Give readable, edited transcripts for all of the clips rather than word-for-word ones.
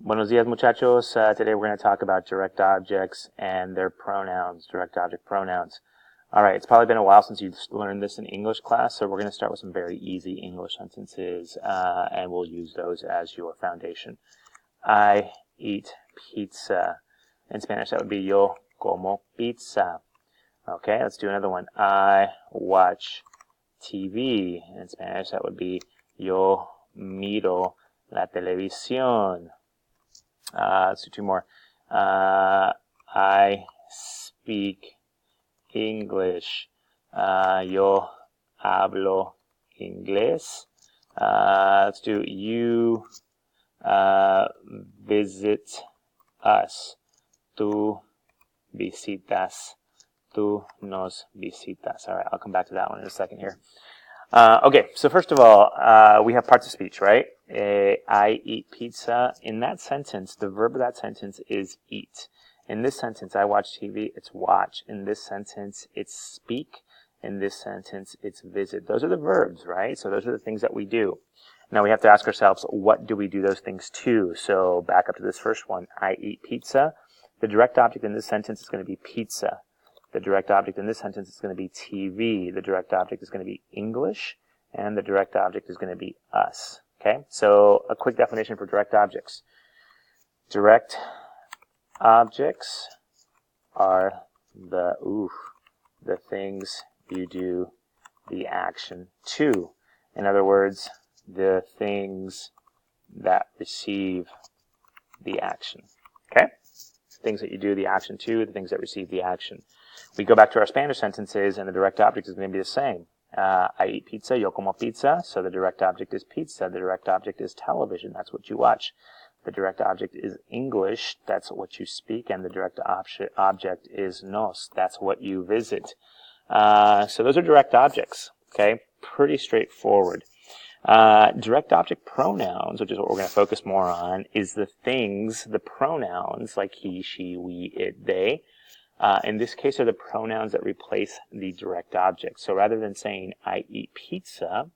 Buenos dias, muchachos. Today we're going to talk about direct objects and their pronouns, direct object pronouns. All right, it's probably been a while since you've learned this in English class, so we're going to start with some very easy English sentences, and we'll use those as your foundation. I eat pizza. In Spanish, that would be yo como pizza. Okay, let's do another one. I watch TV. In Spanish, that would be yo miro la televisión. Let's do two more. I speak English. Yo hablo inglés. Let's do you visit us. Tú visitas. Tú nos visitas. All right, I'll come back to that one in a second here. Okay, so first of all, we have parts of speech, right? I eat pizza. In that sentence, the verb of that sentence is eat. In this sentence, I watch TV, it's watch. In this sentence, it's speak. In this sentence, it's visit. Those are the verbs, right? So those are the things that we do. Now we have to ask ourselves, what do we do those things to? So back up to this first one. I eat pizza. The direct object in this sentence is going to be pizza. The direct object in this sentence is going to be TV. The direct object is going to be English. And the direct object is going to be us. Okay? So a quick definition for direct objects. Direct objects are the things you do the action to. In other words, the things that receive the action. Okay? Things that you do the action to, the things that receive the action. We go back to our Spanish sentences, and the direct object is going to be the same. I eat pizza, yo como pizza, so the direct object is pizza. The direct object is television, that's what you watch. The direct object is English, that's what you speak, and the direct object is nos, that's what you visit. So those are direct objects, okay? Pretty straightforward. Direct object pronouns, which is what we're going to focus more on, is the things, the pronouns, like he, she, we, it, they. In this case are the pronouns that replace the direct object. So rather than saying, I eat pizza,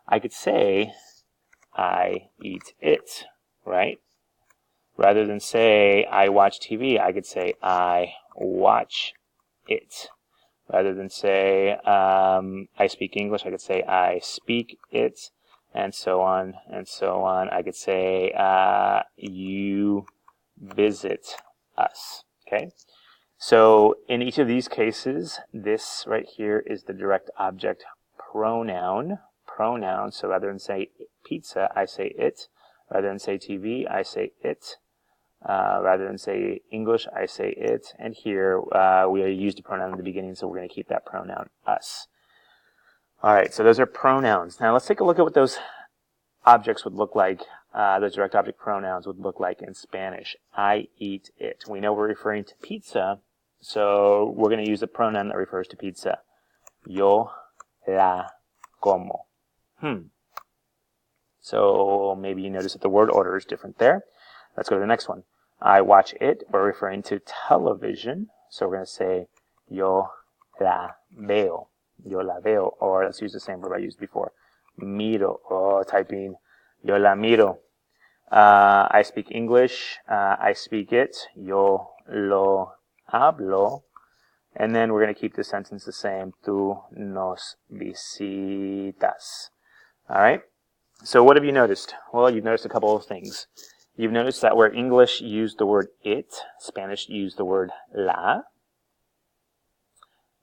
I could say, I eat it, right? Rather than say, I watch TV, I could say, I watch it. Rather than say, I speak English, I could say, I speak it, and so on, and so on. I could say, you visit us, okay? So in each of these cases, this right here is the direct object pronoun. So rather than say pizza, I say it. Rather than say TV, I say it. Rather than say English, I say it. And here we used a pronoun in the beginning, so we're going to keep that pronoun us. All right, so those are pronouns. Now let's take a look at what those objects would look like. Those direct object pronouns would look like in Spanish. I eat it. We know we're referring to pizza, so we're going to use a pronoun that refers to pizza. Yo la como. So maybe you notice that the word order is different there. Let's go to the next one. I watch it. We're referring to television, so we're going to say yo la veo. Yo la veo. Or let's use the same verb I used before. Miro. Type in yo la miro. I speak English. I speak it. Yo lo hablo. And then we're going to keep this sentence the same. Tú nos visitas. All right? So what have you noticed? Well, you've noticed a couple of things. You've noticed that where English used the word it, Spanish used the word la.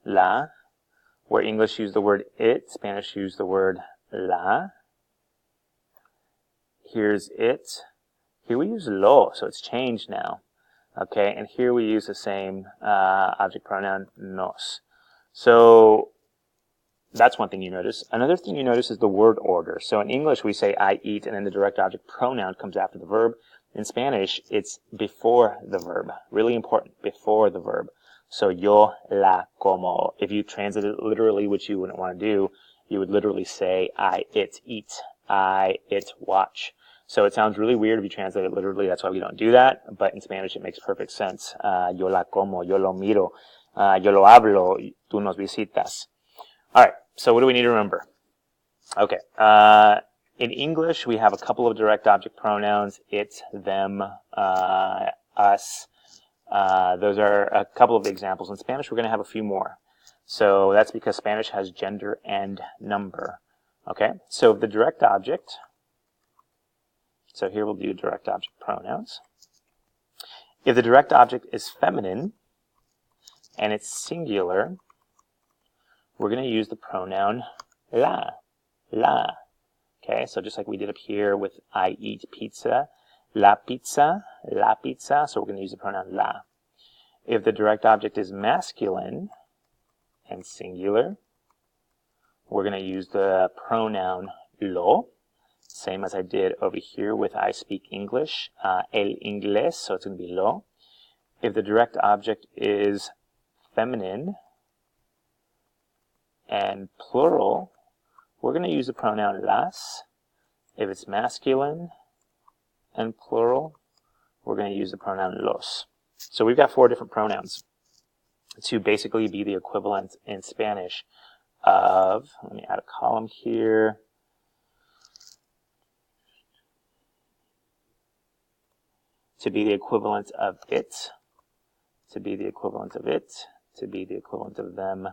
La. Where English used the word it, Spanish used the word la. Here's it. Here we use lo, so it's changed now. Okay, and here we use the same object pronoun nos. So that's one thing you notice. Another thing you notice is the word order. So in English we say I eat, and then the direct object pronoun comes after the verb. In Spanish, it's before the verb. Really important, before the verb. So yo la como. If you translate it literally, which you wouldn't want to do, you would literally say I it eat, I it watch. So it sounds really weird if you translate it literally. That's why we don't do that. But in Spanish, it makes perfect sense. Yo la como, yo lo miro, yo lo hablo, tú nos visitas. All right. So what do we need to remember? Okay. In English, we have a couple of direct object pronouns: it, them, us. Those are a couple of examples. In Spanish, we're going to have a few more. So that's because Spanish has gender and number. Okay, so the direct object, so here we'll do direct object pronouns. If the direct object is feminine and it's singular, we're going to use the pronoun la, la. Okay, so just like we did up here with I eat pizza, la pizza, so we're going to use the pronoun la. If the direct object is masculine and singular, we're going to use the pronoun lo, same as I did over here with I speak English, el inglés, so it's going to be lo. If the direct object is feminine and plural, we're going to use the pronoun las. If it's masculine and plural, we're going to use the pronoun los. So we've got 4 different pronouns to basically be the equivalent in Spanish of, let me add a column here, to be the equivalent of it, to be the equivalent of it, to be the equivalent of them,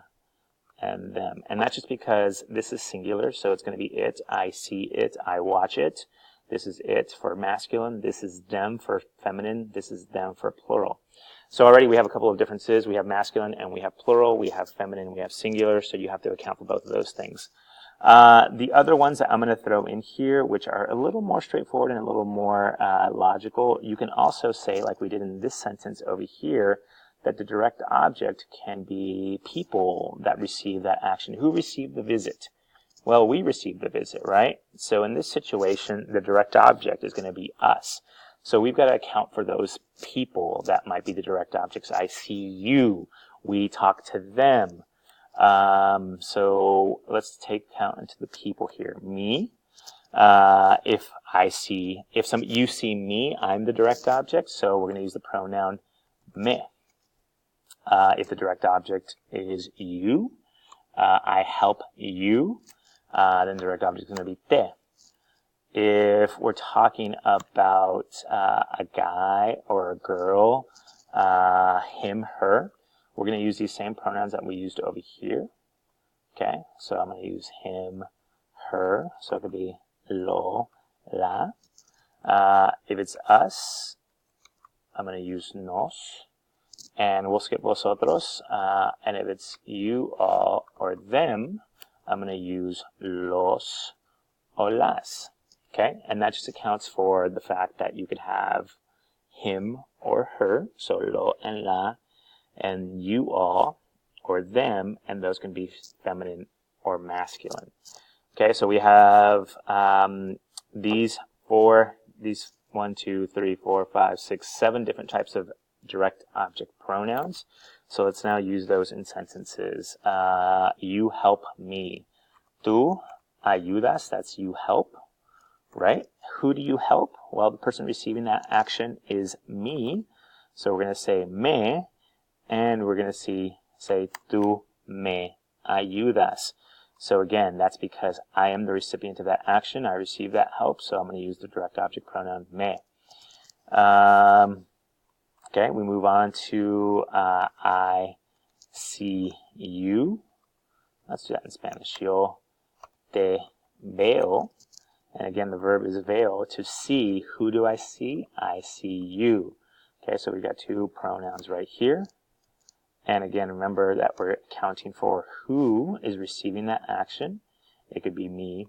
and them. And that's just because this is singular, so it's going to be it, I see it, I watch it. This is it for masculine, this is them for feminine, this is them for plural. So already we have a couple of differences. We have masculine and we have plural, we have feminine, we have singular, so you have to account for both of those things. The other ones that I'm going to throw in here, which are a little more straightforward and a little more logical, you can also say, like we did in this sentence over here, that the direct object can be people that receive that action. Who received the visit? Well, we received the visit, right? So in this situation, the direct object is going to be us. So we've got to account for those people that might be the direct objects. I see you. We talk to them. So let's take account into the people here. Me. If you see me, I'm the direct object. So we're going to use the pronoun me. If the direct object is you, I help you, then the direct object is going to be te. If we're talking about a guy or a girl, him, her, we're going to use these same pronouns that we used over here. Okay, so I'm going to use him, her, so it could be lo, la. If it's us, I'm going to use nos. And we'll skip vosotros. And if it's you, all, or them, I'm going to use los or las. Okay? And that just accounts for the fact that you could have him or her, so lo and la, and you all, or them, and those can be feminine or masculine. Okay, so we have these 1, 2, 3, 4, 5, 6, 7 different types of direct object pronouns. So let's now use those in sentences. You help me. Tú ayudas, that's you help, right? Who do you help? Well, the person receiving that action is me. So we're going to say me, and we're going to say tú me ayudas. So again, that's because I am the recipient of that action. I receive that help, so I'm going to use the direct object pronoun me. Okay, we move on to I see you. Let's do that in Spanish. Yo te veo. And again, the verb is veo, to see. Who do I see? I see you. Okay, so we've got 2 pronouns right here. And again, remember that we're accounting for who is receiving that action. It could be me.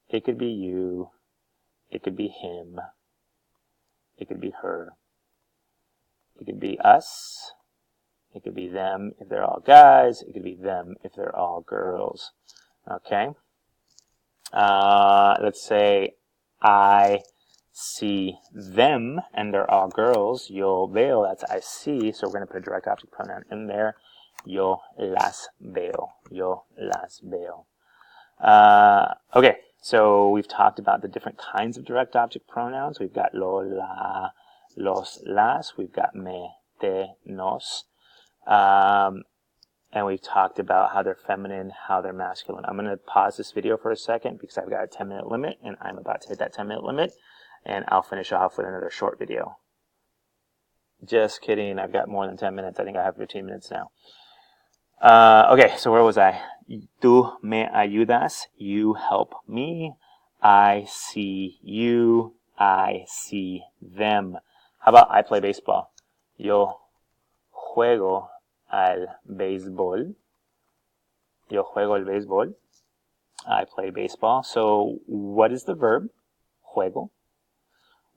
It could be you. It could be him. It could be her. It could be us. It could be them if they're all guys. It could be them if they're all girls. Okay? Let's say I see them and they're all girls. Yo veo, that's I see. So we're going to put a direct object pronoun in there. Yo las veo. Yo las veo. Okay, so we've talked about the different kinds of direct object pronouns. We've got lo, la, los, las. We've got me, te, nos. and we've talked about how they're feminine, how they're masculine. I'm going to pause this video for a second because I've got a 10-minute limit, and I'm about to hit that 10-minute limit, and I'll finish off with another short video. Just kidding, I've got more than 10 minutes. I think I have 15 minutes now. Okay, so where was I? Tú me ayudas, you help me. I see you, I see them. How about I play baseball? Yo juego al béisbol. Yo juego al béisbol. I play baseball. So what is the verb? Juego.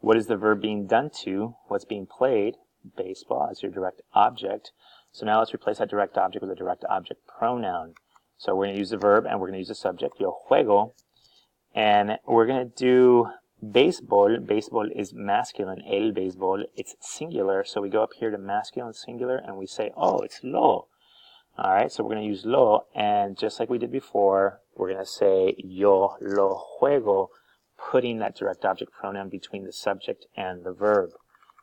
What is the verb being done to? What's being played? Baseball as your direct object. So now let's replace that direct object with a direct object pronoun. So we're going to use the verb and we're going to use the subject, yo juego. And we're going to do baseball. Baseball is masculine. El béisbol. It's singular. So we go up here to masculine singular and we say, oh, it's lo. All right, so we're going to use lo. And just like we did before, we're going to say yo lo juego, putting that direct object pronoun between the subject and the verb.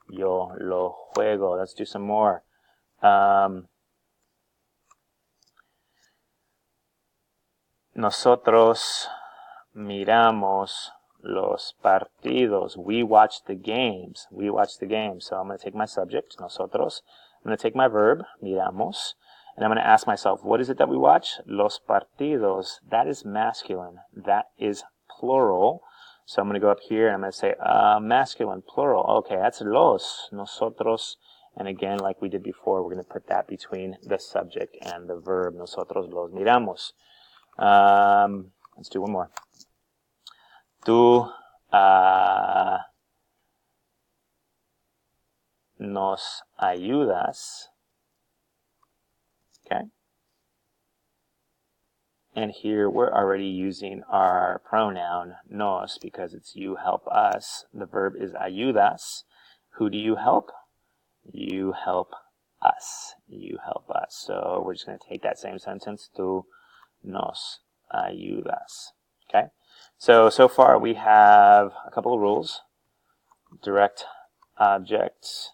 Yo lo juego. Let's do some more. Nosotros miramos los partidos. We watch the games. We watch the games. So I'm going to take my subject, nosotros. I'm going to take my verb, miramos. And I'm going to ask myself, what is it that we watch? Los partidos. That is masculine. That is plural. So I'm going to go up here and I'm going to say masculine, plural. Okay, that's los, nosotros. And again, like we did before, we're going to put that between the subject and the verb. Nosotros los miramos. Let's do one more. Tú nos ayudas. Okay. And here we're already using our pronoun nos because it's you help us. The verb is ayudas. Who do you help? You help us. You help us. So we're just going to take that same sentence. Tú nos ayudas. Okay. So far we have a couple of rules. Direct objects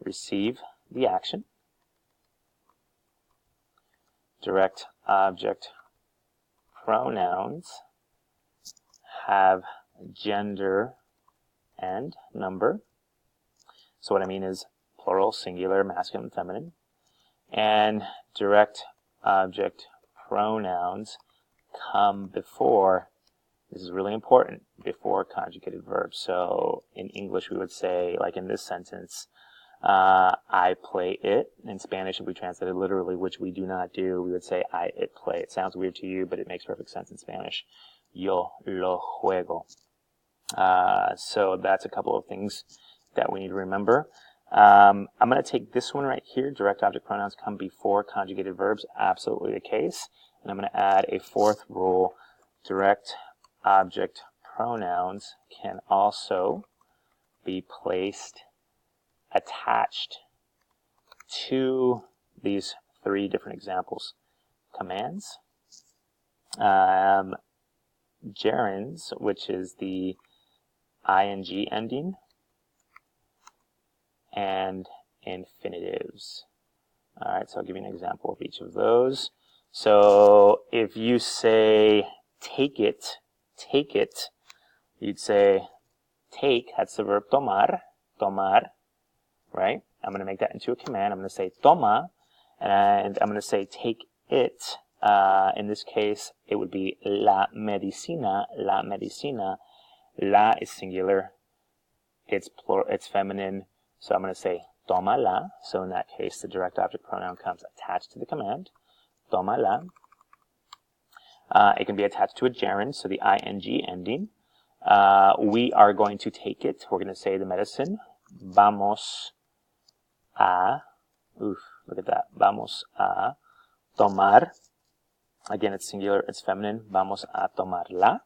receive the action. Direct object pronouns have gender and number. So what I mean is plural, singular, masculine, feminine. And direct object pronouns come before, this is really important, before conjugated verbs. So in English we would say, like in this sentence, I play it. In Spanish, if we translate it literally, which we do not do, we would say I, it, play. It sounds weird to you, but it makes perfect sense in Spanish. Yo lo juego. So that's a couple of things that we need to remember. I'm going to take this one right here. Direct object pronouns come before conjugated verbs. Absolutely the case. And I'm going to add a fourth rule. Direct object pronouns can also be placed attached to these three different examples. Commands, gerunds, which is the ing ending, and infinitives. All right, so I'll give you an example of each of those. So if you say take it, you'd say take, that's the verb tomar, right? I'm going to make that into a command. I'm going to say toma, and I'm going to say take it. In this case, it would be la medicina. La is singular. It's plural. It's feminine. So I'm going to say toma la. So in that case, the direct object pronoun comes attached to the command. Toma la. It can be attached to a gerund, so the ing ending. We are going to take it. We're going to say the medicine. Vamos a, look at that. Vamos a tomar. Again, it's singular, it's feminine. Vamos a tomarla.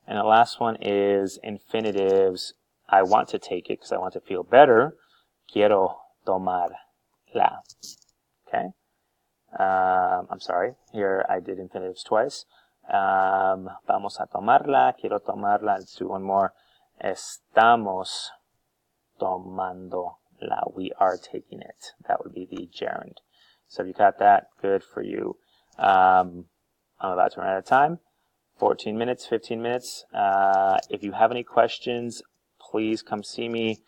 And the last one is infinitives. I want to take it because I want to feel better. Quiero tomarla. Okay. I'm sorry. Here I did infinitives twice. Vamos a tomarla. Quiero tomarla. Let's do one more. Estamos tomando la. We are taking it. That would be the gerund. So if you got that, good for you. I'm about to run out of time. 14 minutes, 15 minutes. If you have any questions, please come see me.